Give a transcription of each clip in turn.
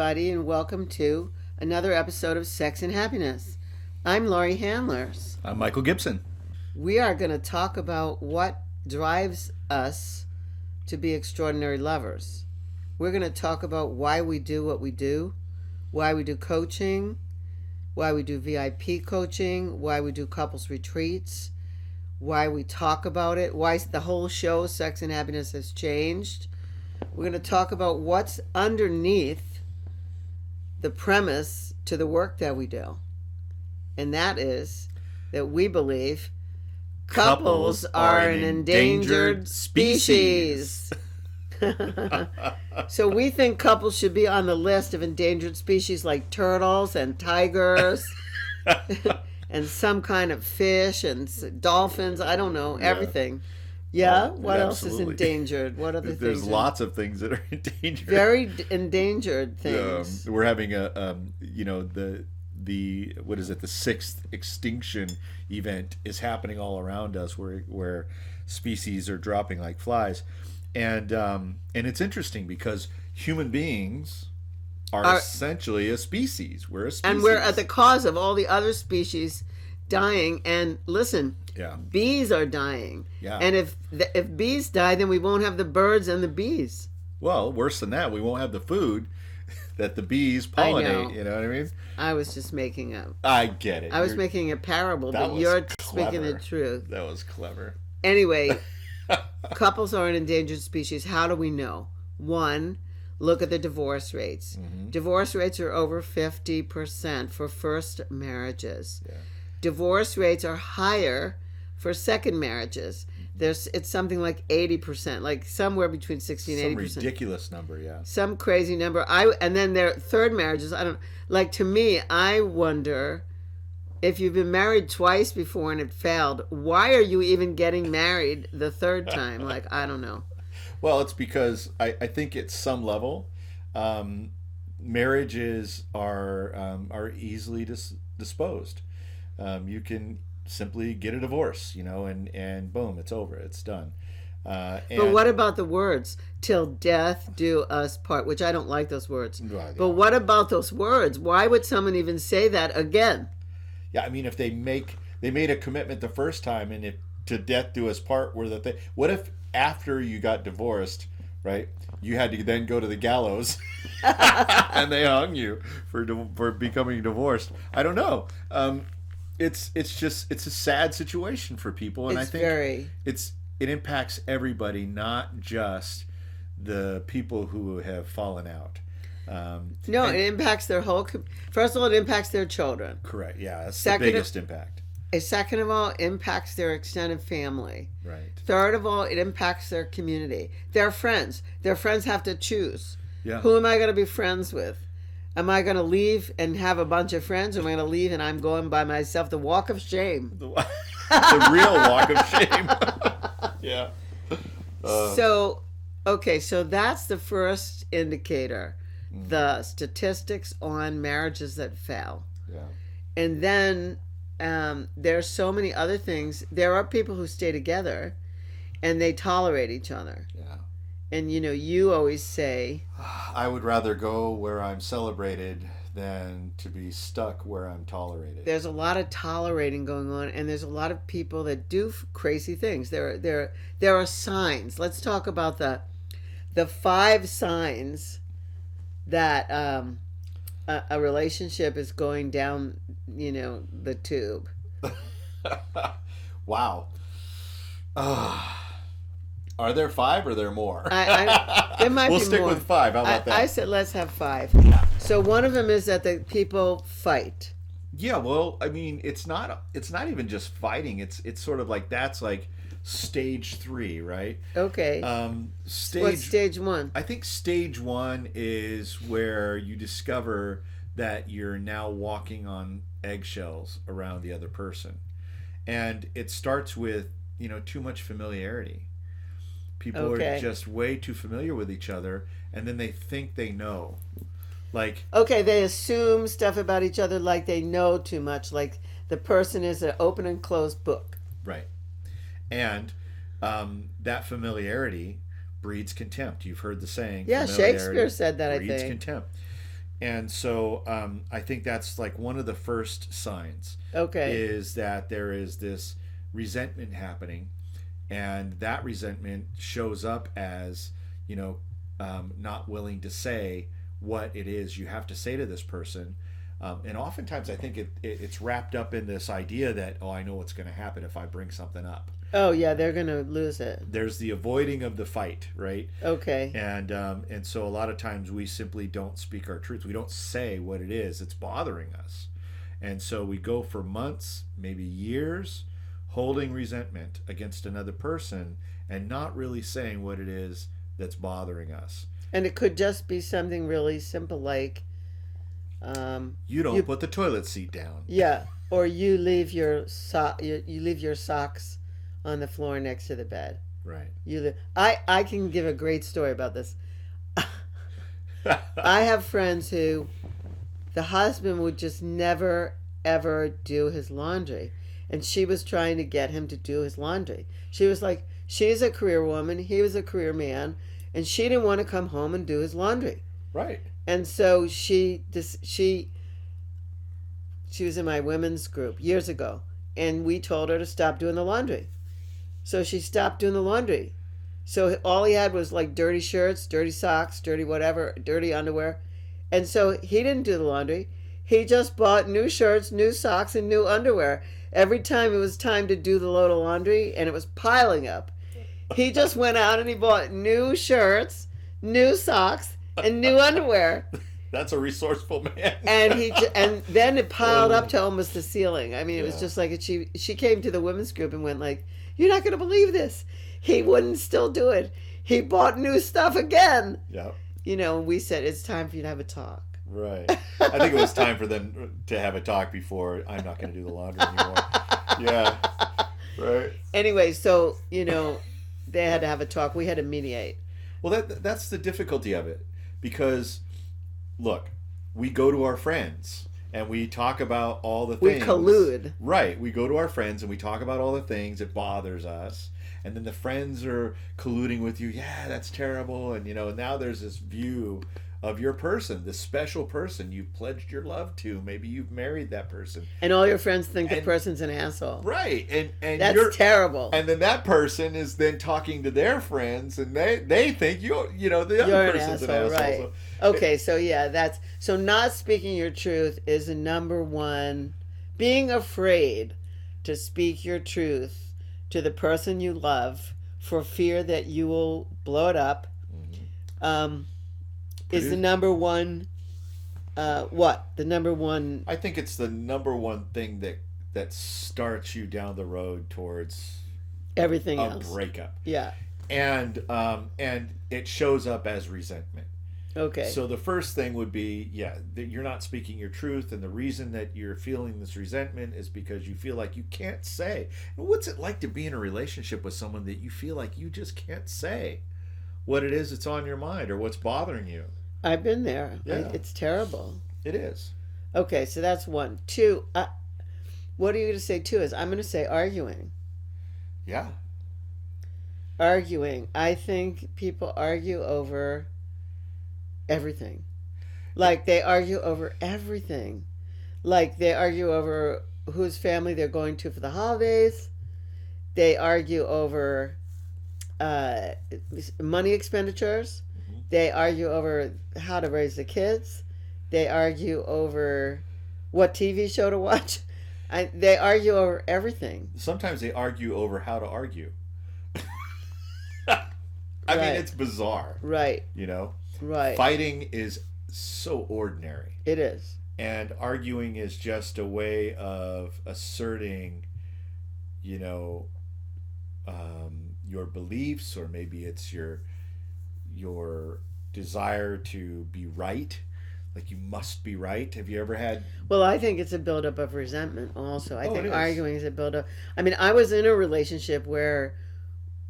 everybody, and welcome to another episode of Sex and Happiness. I'm Laurie Handlers. I'm Michael Gibson. We are going to talk about what drives us to be extraordinary lovers. We're going to talk about why we do what we do, why we do coaching, why we do VIP coaching, why we do couples retreats, why we talk about it, why the whole show, Sex and Happiness, has changed. We're going to talk about what's underneath the premise to the work that we do. And that is that we believe couples are an endangered species. So we think couples should be on the list of endangered species like turtles and tigers and some kind of fish and dolphins. I don't know, everything. Yeah? What else is endangered? What other things? There's lots of things that are endangered. Very endangered things. We're having the what is it? The sixth extinction event is happening all around us, where species are dropping like flies, and it's interesting because human beings are essentially a species. We're a species, and we're at the cause of all the other species dying. And listen. Yeah. Bees are dying. Yeah. And if bees die, then we won't have the birds and the bees. Well, worse than that, we won't have the food that the bees pollinate. You know what I mean? I was just making up. I get it. I was making a parable, but you're speaking the truth. That was clever. Anyway, couples are an endangered species. How do we know? One, look at the divorce rates. Mm-hmm. Divorce rates are over 50% for first marriages. Yeah. Divorce rates are higher for second marriages. It's something like 80%, like somewhere between 60 and 80%. Some ridiculous number, yeah. Some crazy number. And then their third marriages, to me, I wonder if you've been married twice before and it failed, why are you even getting married the third time? I don't know. Well, it's because I think at some level, marriages are easily disposed. You can simply get a divorce, and boom, it's over, it's done. But what about the words, till death do us part, which I don't like those words. Right, yeah. But what about those words? Why would someone even say that again? Yeah, I mean, if they made a commitment the first time, and if to death do us part were the thing, what if after you got divorced, right, you had to then go to the gallows and they hung you for becoming divorced? I don't know. It's a sad situation for people, and I think it impacts everybody, not just the people who have fallen out. It impacts their whole. First of all, it impacts their children. Correct. Yeah, that's the biggest impact. Second of all, it impacts their extended family. Right. Third of all, it impacts their community. Their friends. Their friends have to choose. Yeah. Who am I going to be friends with? Am I going to leave and have a bunch of friends, or am I going to leave and I'm going by myself? The walk of shame. The real walk of shame. Yeah. So that's the first indicator, the statistics on marriages that fail. Yeah. And then there's so many other things. There are people who stay together and they tolerate each other. Yeah. And you always say, I would rather go where I'm celebrated than to be stuck where I'm tolerated. There's a lot of tolerating going on, and there's a lot of people that do crazy things. There are signs. Let's talk about the 5 signs that a relationship is going down, the tube. Wow. Are there 5 or are there more? There might be more. We'll stick with 5. How about that? I said let's have 5. So one of them is that the people fight. Yeah, well, I mean, it's not even just fighting. It's sort of like that's like stage 3, right? Okay. What's stage 1? I think stage 1 is where you discover that you're now walking on eggshells around the other person, and it starts with too much familiarity. People are just way too familiar with each other, and then they think they know. They assume stuff about each other, like they know too much, like the person is an open and closed book. Right. And that familiarity breeds contempt. You've heard the saying. Yeah, Shakespeare said that, I think. Breeds contempt. And so I think that's like one of the first signs Okay. is that there is this resentment happening, and that resentment shows up as, you know, not willing to say what it is you have to say to this person. And oftentimes I think it's wrapped up in this idea that, oh, I know what's going to happen if I bring something up. Oh yeah, they're gonna lose it. There's the avoiding of the fight, right? Okay. And so a lot of times we simply don't speak our truth. We don't say what it is that's bothering us. And so we go for months, maybe years, holding resentment against another person and not really saying what it is that's bothering us. And it could just be something really simple like, You don't put the toilet seat down. yeah, or you leave your you leave your socks on the floor next to the bed. Right. I can give a great story about this. I have friends who the husband would just never ever do his laundry, and she was trying to get him to do his laundry. She was like, she's a career woman, he was a career man, and she didn't want to come home and do his laundry. Right. And so she was in my women's group years ago, and we told her to stop doing the laundry. So she stopped doing the laundry. So all he had was like dirty shirts, dirty socks, dirty whatever, dirty underwear. And so he didn't do the laundry. He just bought new shirts, new socks, and new underwear. Every time it was time to do the load of laundry, and it was piling up, he just went out and he bought new shirts, new socks, and new underwear. That's a resourceful man. And then it piled up to almost the ceiling. I mean, it was Yeah. just like she came to the women's group and went like, "You're not going to believe this. He wouldn't still do it. He bought new stuff again." Yeah. You know, and we said it's time for you to have a talk. Right. I think it was time for them to have a talk before I'm not going to do the laundry anymore. Yeah. Right. Anyway, so you know, they had to have a talk. We had to mediate. Well, that's the difficulty of it, because look, we go to our friends and we talk about all the We things. collude. Right. We go to our friends and we talk about all the things that bothers us, and then the friends are colluding with you. Yeah, that's terrible. And you know, now there's this view of your person, this special person you've pledged your love to. Maybe you've married that person. And all your friends think the And- person's an asshole. Right. And That's you're terrible. and then that person is then talking to their friends, and they think the other You're an person's an asshole, asshole. right? So Okay, so yeah, so not speaking your truth is the number one. Being afraid to speak your truth to the person you love for fear that you will blow it up, is the number one. What the number one? I think it's the number one thing that starts you down the road towards Everything a else. breakup, Yeah. and it shows up as resentment. Okay. So the first thing would be, that you're not speaking your truth, and the reason that you're feeling this resentment is because you feel like you can't say. And what's it like to be in a relationship with someone that you feel like you just can't say what it is that's on your mind or what's bothering you? I've been there. Yeah. It's terrible. It is. Okay, so that's one. Two. What are you going to say? Two is I'm going to say arguing. Yeah. Arguing. I think people argue over everything. Like they argue over everything. Like they argue over whose family they're going to for the holidays. They argue over money expenditures. They argue over how to raise the kids. They argue over what TV show to watch. They argue over everything. Sometimes they argue over how to argue. I mean, it's bizarre. Right. You know? Right. Fighting is so ordinary. It is. And arguing is just a way of asserting, your beliefs, or maybe it's your desire to be right. Like you must be right. Have you ever had? Well, I think it's a buildup of resentment also. I Oh, think it is. arguing is a buildup. I mean, I was in a relationship where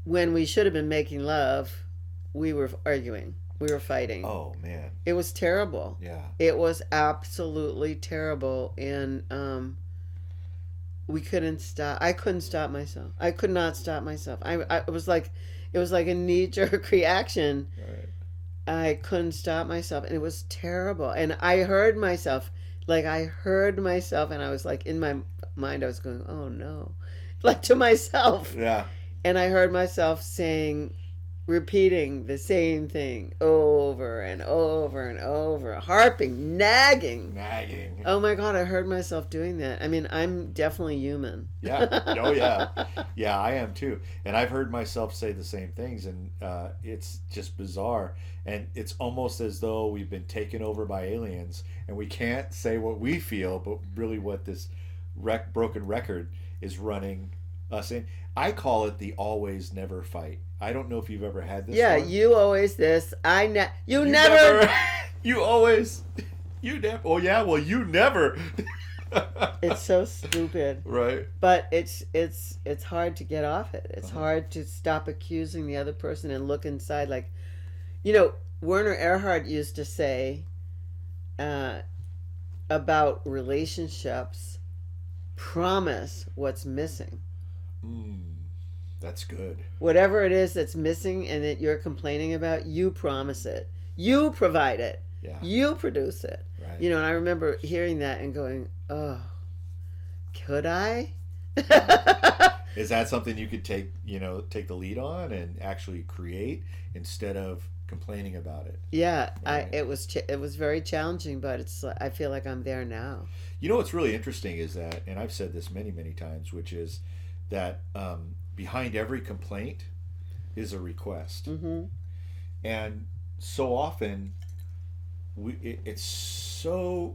when we should have been making love, we were arguing. We were fighting. Oh man. It was terrible. Yeah. It was absolutely terrible. And we couldn't stop. I couldn't stop myself. I could not stop myself. It was like a knee-jerk reaction. Right. I couldn't stop myself, and it was terrible. And I heard myself, and I was like, in my mind, I was going, "Oh no," like to myself. Yeah. And I heard myself saying, repeating the same thing over and over and over, harping, nagging. Nagging. Oh my God, I heard myself doing that. I mean, I'm definitely human. Yeah. Oh, yeah. Yeah, I am too. And I've heard myself say the same things, and it's just bizarre. And it's almost as though we've been taken over by aliens, and we can't say what we feel, but really what this broken record is running us in. I call it the always never fight. I don't know if you've ever had this. Yeah, one. you always this. You never. You always. You never. Oh yeah. Well, you never. It's so stupid. Right. But it's hard to get off it. It's hard to stop accusing the other person and look inside. Like, Werner Erhard used to say about relationships, promise what's missing. That's good. Whatever it is that's missing and that you're complaining about, you promise it. You provide it. Yeah. You produce it. Right. And I remember hearing that and going, oh, could I? Is that something you could take the lead on and actually create instead of complaining about it? Yeah, right. It was very challenging, but I feel like I'm there now. What's really interesting is that, and I've said this many, many times, which is that behind every complaint is a request. Mm-hmm. And so often it's so,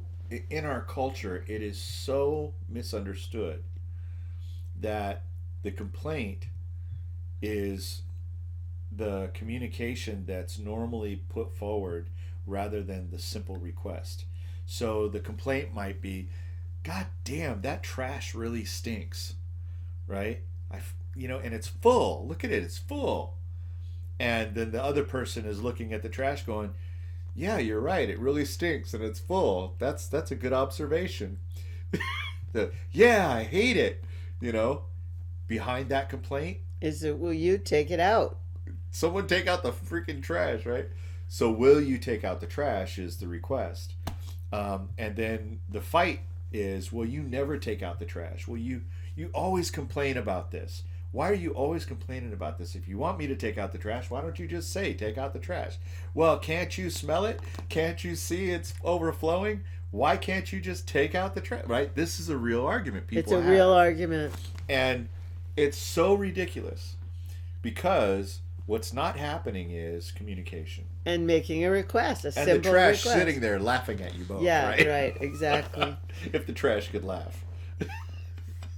in our culture, it is so misunderstood that the complaint is the communication that's normally put forward rather than the simple request. So the complaint might be, God damn, that trash really stinks, right? And it's full. Look at it, it's full. And then the other person is looking at the trash going, yeah, you're right, it really stinks and it's full. That's a good observation. Yeah, I hate it. Behind that complaint is it, will you take it out? Someone take out the freaking trash, right? So will you take out the trash is the request. And then the fight is, will you never take out the trash? Will you always complain about this? Why are you always complaining about this? If you want me to take out the trash, why don't you just say, take out the trash? Well, can't you smell it? Can't you see it's overflowing? Why can't you just take out the trash? Right? This is a real argument people have. It's a real argument. And it's so ridiculous because what's not happening is communication. And making a request, and simple the trash request. sitting there laughing at you both. Yeah, right, exactly. If the trash could laugh.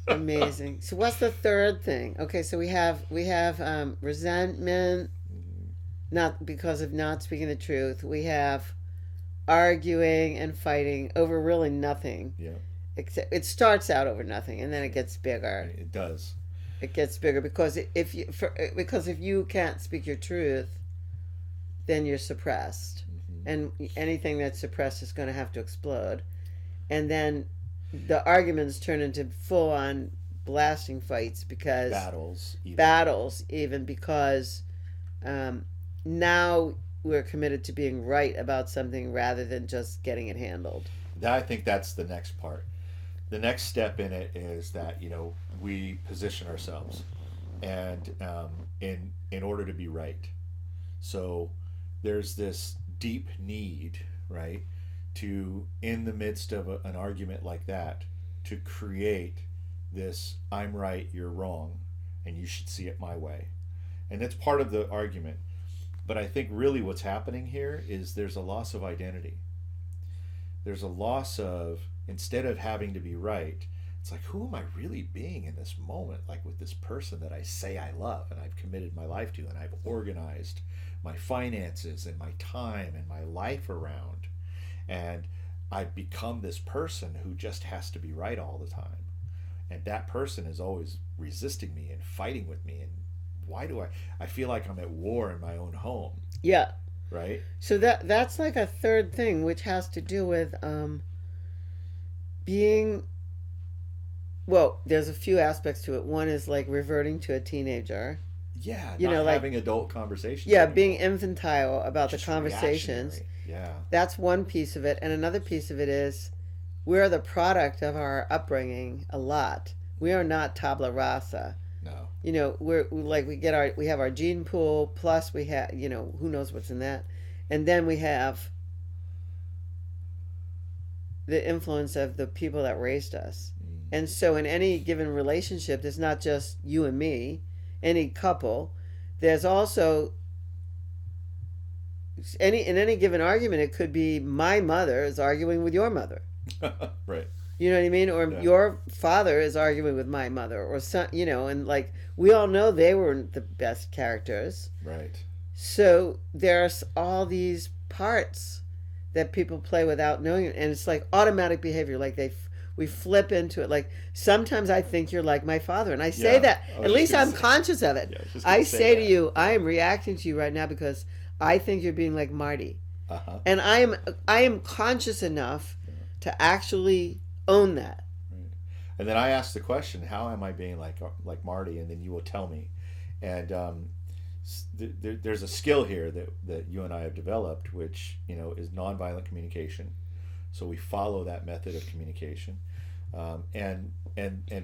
Amazing. So what's the third thing? Okay, so we have resentment, not because of not speaking the truth. We have arguing and fighting over really nothing. Yeah. Except it starts out over nothing, and then it gets bigger. It does. It gets bigger because if you can't speak your truth, then you're suppressed, and anything that's suppressed is going to have to explode, and then the arguments turn into full-on blasting fights because battles even because now we're committed to being right about something rather than just getting it handled. I think that's the next part. The next step in it is that we position ourselves, and in order to be right. So there's this deep need, right, to, in the midst of an argument like that, to create this I'm right, you're wrong, and you should see it my way. And it's part of the argument. But I think really what's happening here is there's a loss of identity. There's a loss of, instead of having to be right, it's like, who am I really being in this moment? Like with this person that I say I love and I've committed my life to and I've organized my finances and my time and my life around. And I've become this person who just has to be right all the time. And that person is always resisting me and fighting with me. And why do I feel like I'm at war in my own home. Yeah. Right? So that's like a third thing, which has to do with being, well, there's a few aspects to it. One is like reverting to a teenager. Yeah, You not know, like, having adult conversations. yeah, anymore. being infantile about Just the conversations. reactionary. Yeah. That's one piece of it. And another piece of it is we're the product of our upbringing a lot. We are not tabla rasa. No. You know, we have our gene pool, plus we have, you know, who knows what's in that. And then we have the influence of the people that raised us. And so in any given relationship, there's not just you and me, any couple, there's also in any given argument, it could be my mother is arguing with your mother. Right. You know what I mean? Or Yeah. your father is arguing with my mother, or some, you know, and like we all know they weren't the best characters. Right. So there's all these parts that people play without knowing it, and it's like automatic behavior. Like we flip into it. Like sometimes I think you're like my father, and I say Yeah, that. I was At just least gonna I'm say- conscious of it. Yeah, I was just I gonna say to that. you, I am reacting to you right now because I think you're being like Marty, Uh-huh. and I am conscious enough to actually own that. Right. And then I ask the question, how am I being like Marty? And then you will tell me. And there's a skill here that you and I have developed, which, you know, is nonviolent communication. So we follow that method of communication, and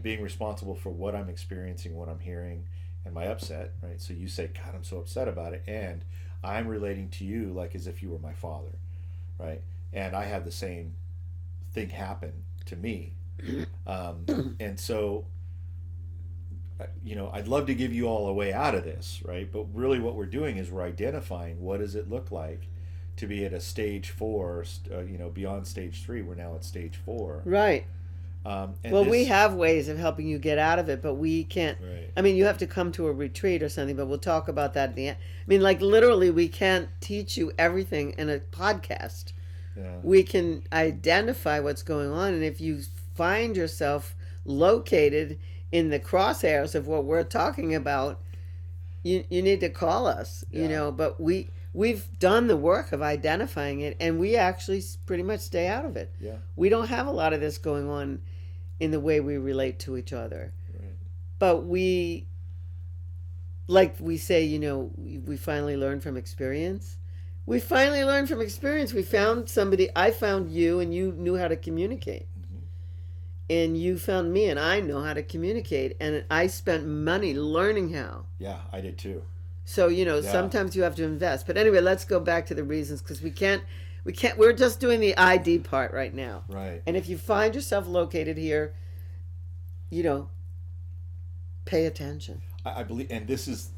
being responsible for what I'm experiencing, what I'm hearing, and my upset. Right. So you say, God, I'm so upset about it, and I'm relating to you like as if you were my father, right? And I have the same thing happen to me, and so, you know, I'd love to give you all a way out of this, right? But really what we're doing is we're identifying what does it look like to be at a stage 4, you know, beyond stage 3. We're now at stage 4. Right. And Well, this, we have ways of helping you get out of it, but we can't. Right. I mean, you have to come to a retreat or something, but we'll talk about that at the end. I mean, like literally, we can't teach you everything in a podcast. Yeah. We can identify what's going on, and if you find yourself located in the crosshairs of what we're talking about, you need to call us. You Yeah. know, but we've done the work of identifying it, and we actually pretty much stay out of it. Yeah. We don't have a lot of this going on in the way we relate to each other. Right. But we, like we say, you know, we finally learn from experience. We finally learned from experience. We found somebody, I found you, and you knew how to communicate. Mhm. And you found me, and I know how to communicate. And I spent money learning how. Yeah, I did too. So, you know, Yeah. sometimes you have to invest. But anyway, let's go back to the reasons, because we're just doing the ID part right now. Right. And if you find yourself located here, you know, pay attention. I believe, and this is,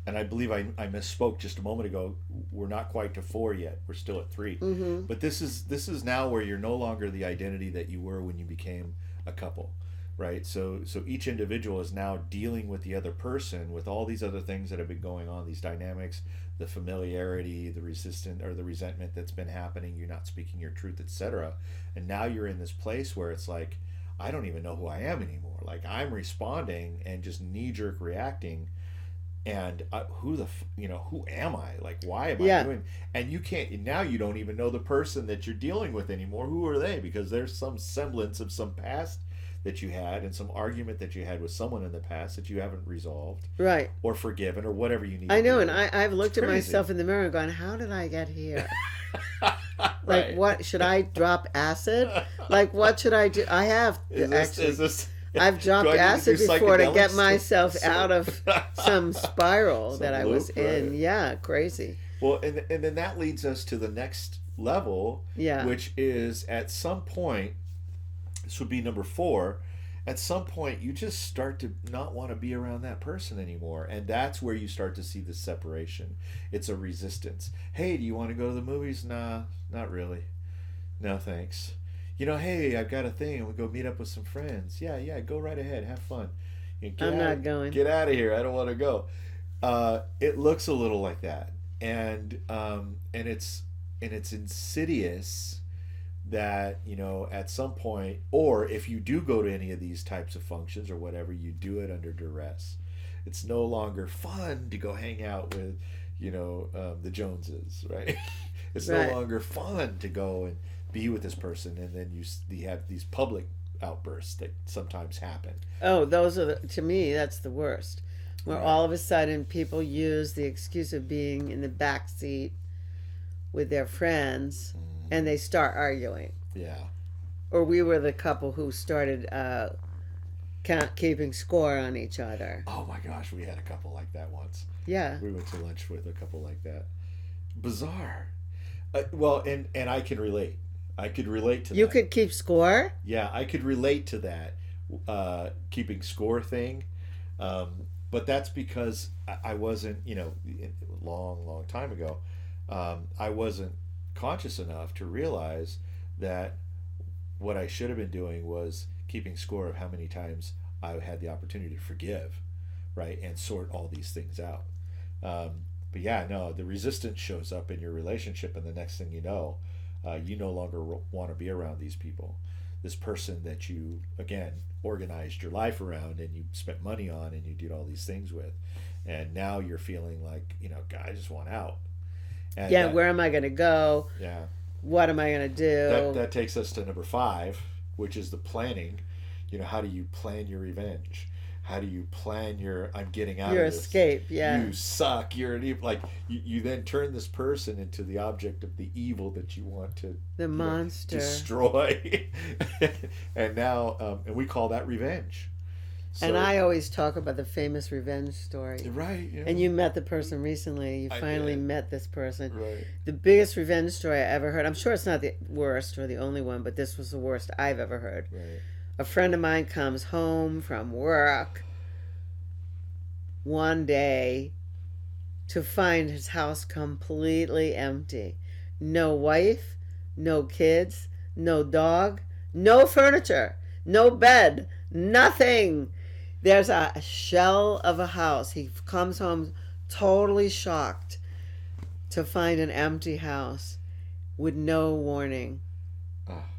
and I believe I misspoke just a moment ago. We're not quite to 4 yet. We're still at 3. Mm-hmm. But this is now where you're no longer the identity that you were when you became a couple, right? So each individual is now dealing with the other person with all these other things that have been going on, these dynamics, the familiarity, the resistance or the resentment that's been happening. You're not speaking your truth, etc. And now you're in this place where it's like, I don't even know who I am anymore. Like I'm responding and just knee-jerk reacting, and who am I? Like, why am Yeah. I doing? And you can't now. You don't even know the person that you're dealing with anymore. Who are they? Because there's some semblance of some past that you had and some argument that you had with someone in the past that you haven't resolved Right. or forgiven or whatever you need. I to know, do. and I've looked at crazy. myself in the mirror and gone, how did I get here? Like, Right. what? Should I drop acid? Like, what should I do? I have actually. I've dropped do I need to acid do before to get psychedelics? myself So- out of some spiral Some that I was loop, in. right. Yeah, crazy. Well, and then that leads us to the next level, Yeah. which is at some point, this would be number 4, at some point you just start to not want to be around that person anymore. And that's where you start to see the separation. It's a resistance. Hey, do you want to go to the movies? Nah, not really. No, thanks. You know, hey, I've got a thing. We'll go meet up with some friends. Yeah, go right ahead. Have fun. You know, I'm not going. Get out of here. I don't want to go. It looks a little like that. And it's insidious that, you know, at some point, or if you do go to any of these types of functions or whatever, you do it under duress. It's no longer fun to go hang out with, you know, the Joneses, right? It's Right. no longer fun to go and be with this person, and then you have these public outbursts that sometimes happen. Oh, those are to me, that's the worst. where Right. all of a sudden people use the excuse of being in the back seat with their friends and they start arguing. Yeah. Or we were the couple who started keeping score on each other. Oh my gosh, we had a couple like that once. Yeah. We went to lunch with a couple like that. Bizarre. Well, and I can relate. I could relate to You that. could keep score? Yeah, I could relate to that keeping score thing. But that's because I wasn't, long time ago, I wasn't conscious enough to realize that what I should have been doing was keeping score of how many times I had the opportunity to forgive, right, and sort all these things out. But yeah, no, the resistance shows up in your relationship, and the next thing you know, you no longer want to be around these people. This person that you, again, organized your life around and you spent money on and you did all these things with. And now you're feeling like, God, I just want out. And Yeah, where am I going to go? Yeah. What am I going to do? That takes us to number 5, which is the planning. How do you plan your revenge? How do you plan I'm getting out Your of this? escape, yeah. You suck. You're an evil. Like, you then turn this person into the object of the evil that you want to monster destroy. And now, and we call that revenge. So, and I always talk about the famous revenge story. Right. Yeah. And you met the person recently. You I finally did. met this person. Right. The biggest revenge story I ever heard. I'm sure it's not the worst or the only one, but this was the worst I've ever heard. Right. A friend of mine comes home from work one day to find his house completely empty. No wife, no kids, no dog, no furniture, no bed, nothing. There's a shell of a house. He comes home totally shocked to find an empty house with no warning.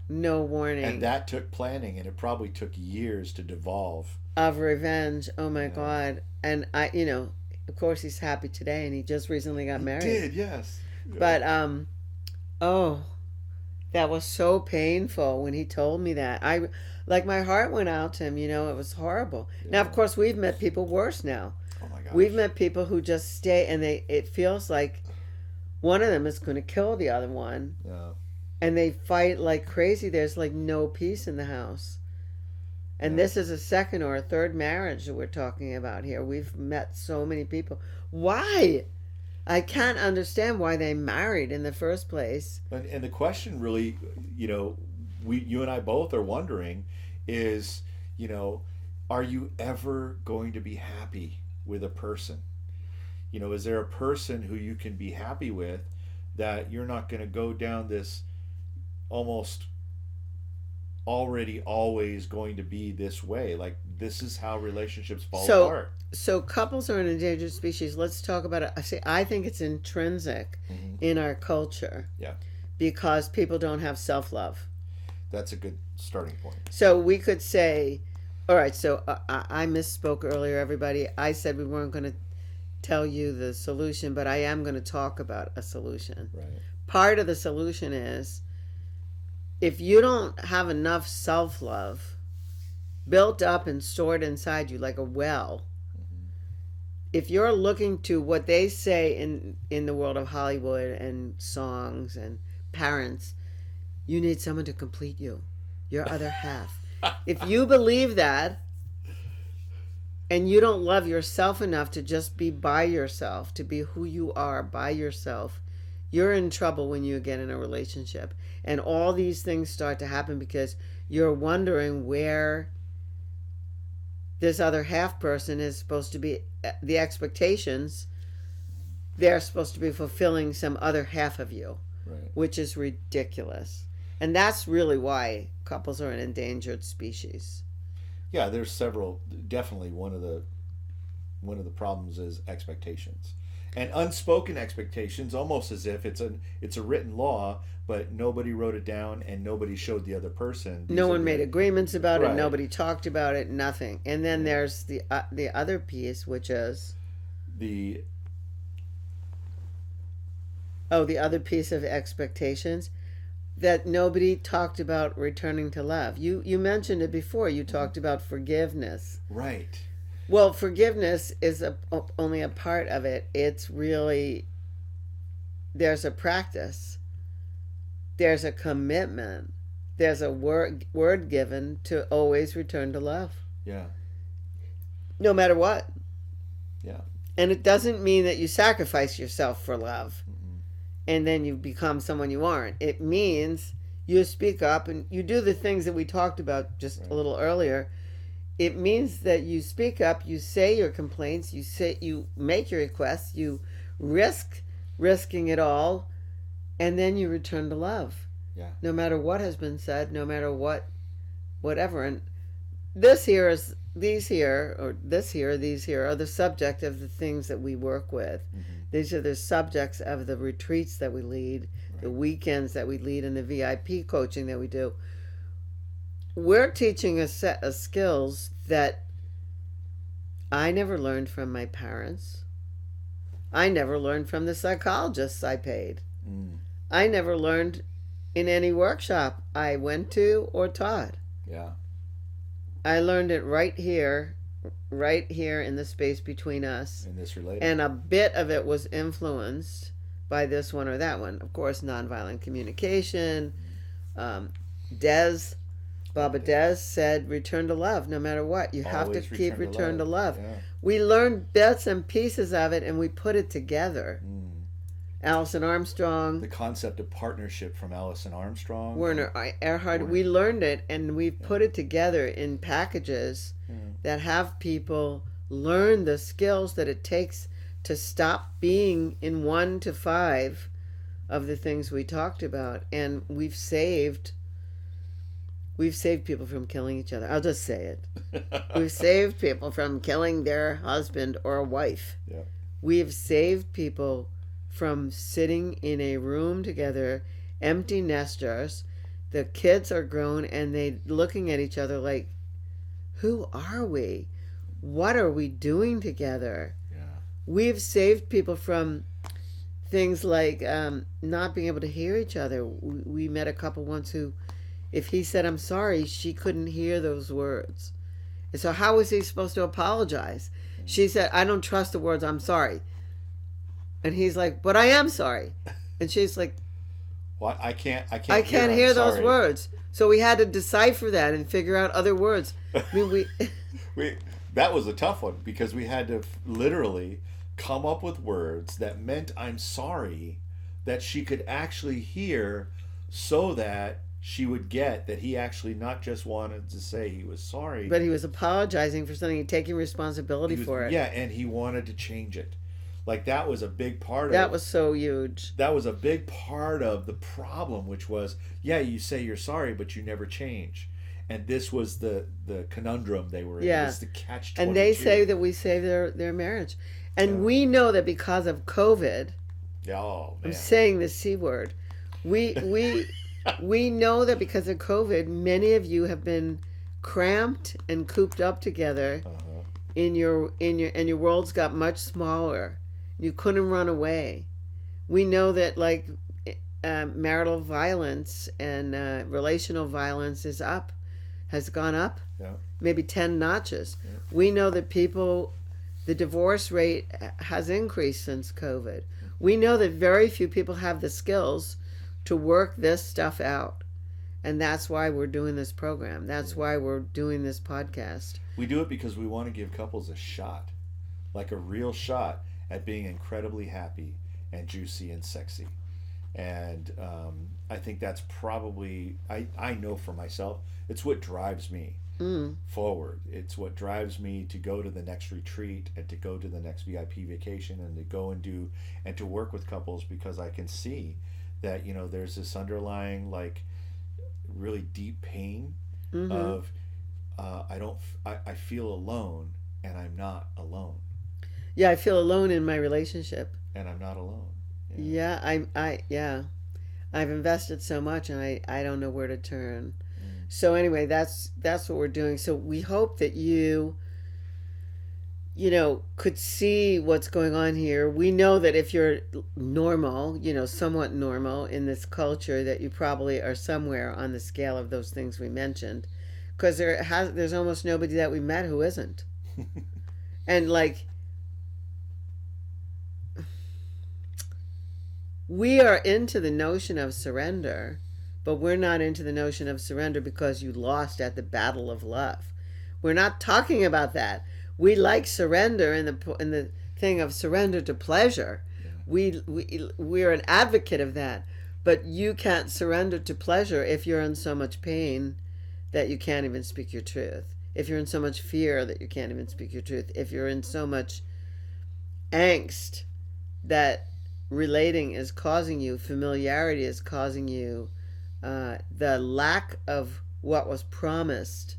No warning. And that took planning, and it probably took years to devolve. Of revenge. Oh my God. And of course he's happy today and he just recently got married. He did, yes. But that was so painful when he told me that. My heart went out to him, it was horrible. Yeah. Now of course we've met people worse now. Oh my gosh. We've met people who just stay and it feels like one of them is going to kill the other one. Yeah. And they fight like crazy. There's like no peace in the house. And this is a second or a third marriage that we're talking about here. We've met so many people. Why? I can't understand why they married in the first place. And the question really, you and I both are wondering is, are you ever going to be happy with a person? Is there a person who you can be happy with that you're not going to go down this almost already always going to be this way? Like, this is how relationships fall apart. So couples are an endangered species. Let's talk about it. I think it's intrinsic in our culture. Yeah. Because people don't have self-love. That's a good starting point. So we could say, all right, so I misspoke earlier, everybody. I said we weren't going to tell you the solution, but I am going to talk about a solution. Right. Part of the solution is if you don't have enough self-love built up and stored inside you like a well, if you're looking to what they say in the world of Hollywood and songs and parents, you need someone to complete you, your other half. If you believe that and you don't love yourself enough to just be by yourself, to be who you are by yourself, you're in trouble when you get in a relationship. And all these things start to happen because you're wondering where this other half person is supposed to be, the expectations they're supposed to be fulfilling some other half of you, Right. which is ridiculous. And that's really why couples are an endangered species. Yeah, there's several. Definitely one of the problems is expectations, and unspoken expectations, almost as if it's a written law, but nobody wrote it down and nobody showed the other person. No one made agreements about it. Right. Nobody talked about it. Nothing. And then there's the other piece, which is the other piece of expectations that nobody talked about returning to love. You mentioned it before. You talked about forgiveness. right. Well, forgiveness is only a part of it. It's really, there's a practice, there's a commitment, there's a word given to always return to love, Yeah. no matter what. Yeah. And it doesn't mean that you sacrifice yourself for love Mm-hmm. and then you become someone you aren't. It means you speak up and you do the things that we talked about just Right. a little earlier. It means that you speak up, you say your complaints, you make your requests, you risking it all, and then you return to love. Yeah. No matter what has been said, no matter whatever. And this here is these here or this here, these here are the subject of the things that we work with. Mm-hmm. These are the subjects of the retreats that we lead, Right. the weekends that we lead, and the VIP coaching that we do. We're teaching a set of skills that I never learned from my parents. I never learned from the psychologists I paid. Mm. I never learned in any workshop I went to or taught. Yeah. I learned it right here in the space between us. In this related. And a bit of it was influenced by this one or that one. Of course, nonviolent communication. Baba Des said, return to love no matter what. You have to Always keep return to love. Yeah. We learned bits and pieces of it and we put it together. Mm. Alison Armstrong, The concept of partnership from Alison Armstrong. Werner Erhard, we learned it and we've put it together in packages that have people learn the skills that it takes to stop being in 1 to 5 of the things we talked about. And we've saved people from killing each other. I'll just say it. We've saved people from killing their husband or wife. Yeah. We've saved people from sitting in a room together, empty nesters. The kids are grown and they looking at each other like, who are we? What are we doing together? Yeah. We've saved people from things like not being able to hear each other. We met a couple once who, if he said, I'm sorry, she couldn't hear those words. And so how was he supposed to apologize? She said, I don't trust the words, I'm sorry. And he's like, but I am sorry. And she's like, Well, I can't hear I'm those sorry. words. So we had to decipher that and figure out other words. I mean, that was a tough one because we had to literally come up with words that meant I'm sorry that she could actually hear so that she would get that he actually not just wanted to say he was sorry, but he was apologizing for something and taking responsibility for it. Yeah, and he wanted to change it. Like that was a big part of that was so huge. That was a big part of the problem, which was, yeah, you say you're sorry, but you never change. And this was the conundrum they were in. Yeah. It was the catch-22. And they say that we saved their marriage. And we know that because of COVID, oh, man. I'm saying the C word, we know that because of COVID, many of you have been cramped and cooped up together and your worlds got much smaller. You couldn't run away. We know that like marital violence and relational violence has gone up, maybe 10 notches. Yeah. We know that the divorce rate has increased since COVID. We know that very few people have the skills to work this stuff out. And that's why we're doing this program. That's why we're doing this podcast. We do it because we want to give couples a shot, like a real shot at being incredibly happy and juicy and sexy. And I think that's probably, I know for myself, it's what drives me forward. It's what drives me to go to the next retreat and to go to the next VIP vacation and to go and to work with couples, because I can see that, there's this underlying like really deep pain of I feel alone and I'm not alone. Yeah, I feel alone in my relationship. And I'm not alone. Yeah, I've invested so much and I don't know where to turn. So anyway, that's what we're doing. So we hope that you could see what's going on here. We know that if you're normal, somewhat normal in this culture, that you probably are somewhere on the scale of those things we mentioned, because there's almost nobody that we met who isn't. And like, we are into the notion of surrender, but we're not into the notion of surrender because you lost at the battle of love. We're not talking about that. We like surrender in the thing of surrender to pleasure. Yeah. We're an advocate of that. But you can't surrender to pleasure if you're in so much pain that you can't even speak your truth. If you're in so much fear that you can't even speak your truth. If you're in so much angst that relating is causing you, familiarity is causing you, the lack of what was promised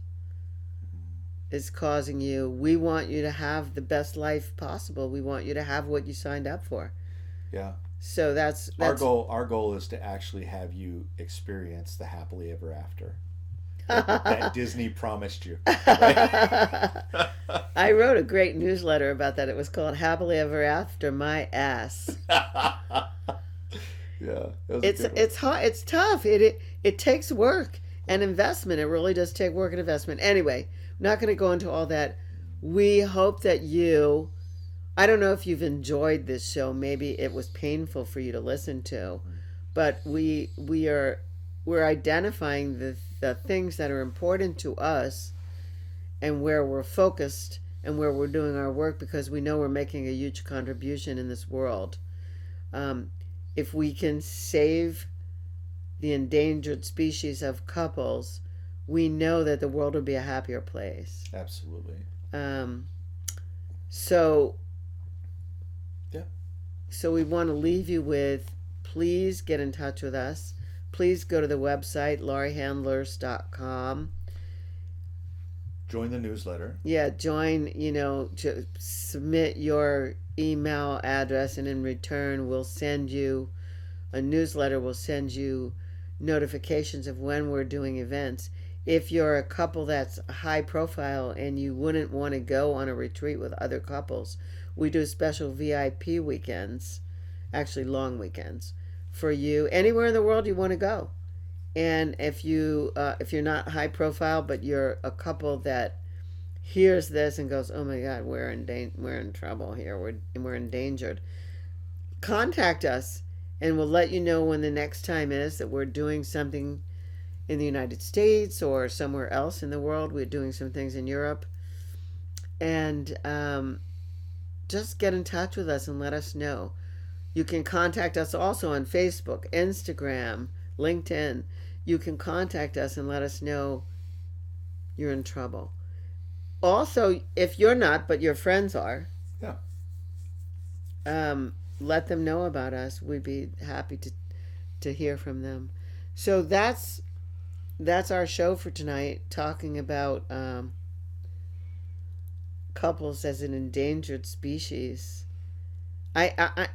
is causing you. We want you to have the best life possible. We want you to have what you signed up for. Yeah. So that's our goal. Our goal is to actually have you experience the happily ever after that Disney promised you. Right? I wrote a great newsletter about that. It was called "Happily Ever After My Ass." Yeah, it's hard. It's tough. It takes work and investment. It really does take work and investment. Anyway, I'm not going to go into all that. We hope that you. I don't know if you've enjoyed this show. Maybe it was painful for you to listen to, but we're identifying the things that are important to us and where we're focused and where we're doing our work because we know we're making a huge contribution in this world. If we can save the endangered species of couples, we know that the world will be a happier place. Absolutely. So yeah. So we want to leave you with, please get in touch with us. Please go to the website, lauriehandlers.com. Join the newsletter. Yeah, join, to submit your email address, and in return, we'll send you a newsletter. We'll send you notifications of when we're doing events. If you're a couple that's high profile and you wouldn't want to go on a retreat with other couples, we do special VIP weekends, actually long weekends, for you anywhere in the world you want to go. And if you're not high profile, but you're a couple that hears this and goes, "Oh my God, we're in trouble here. We're endangered," contact us, and we'll let you know when the next time is that we're doing something in the United States or somewhere else in the world. We're doing some things in Europe, and just get in touch with us and let us know. You can contact us also on Facebook, Instagram, LinkedIn. You can contact us and let us know you're in trouble. Also, if you're not, but your friends are, yeah, let them know about us. We'd be happy to hear from them. So that's our show for tonight, talking about couples as an endangered species. I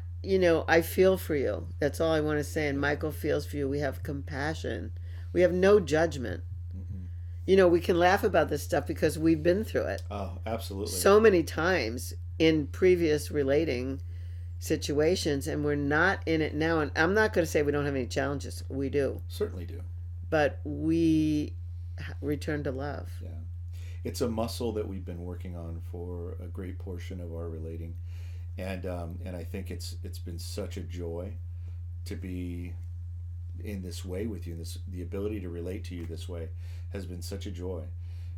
feel for you. That's all I want to say. And Michael feels for you. We have compassion. We have no judgment. Mm-hmm. We can laugh about this stuff because we've been through it. Oh, absolutely. So many times in previous relating situations, and we're not in it now. And I'm not going to say we don't have any challenges. We do. Certainly do. But we return to love. Yeah. It's a muscle that we've been working on for a great portion of our relating. And I think it's been such a joy to be in this way with you. The ability to relate to you this way has been such a joy,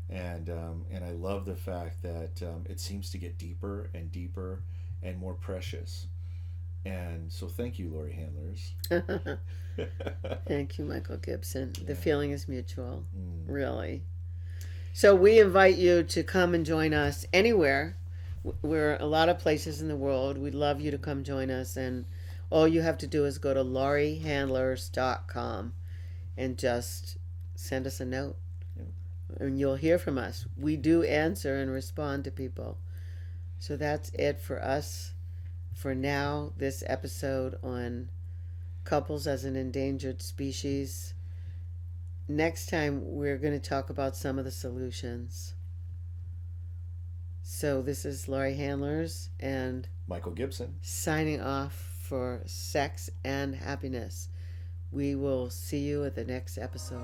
and I love the fact that it seems to get deeper and deeper and more precious. And so, thank you, Laurie Handlers. Thank you, Michael Gibson. Yeah. The feeling is mutual, really. So we invite you to come and join us anywhere. We're a lot of places in the world. We'd love you to come join us, and all you have to do is go to lauriehandlers.com and just send us a note. Yeah. And you'll hear from us. We do answer and respond to people. So that's it for us for now, this episode on couples as an endangered species. Next time, we're going to talk about some of the solutions. So this is Laurie Handlers and Michael Gibson signing off for Sex and Happiness. We will see you at the next episode.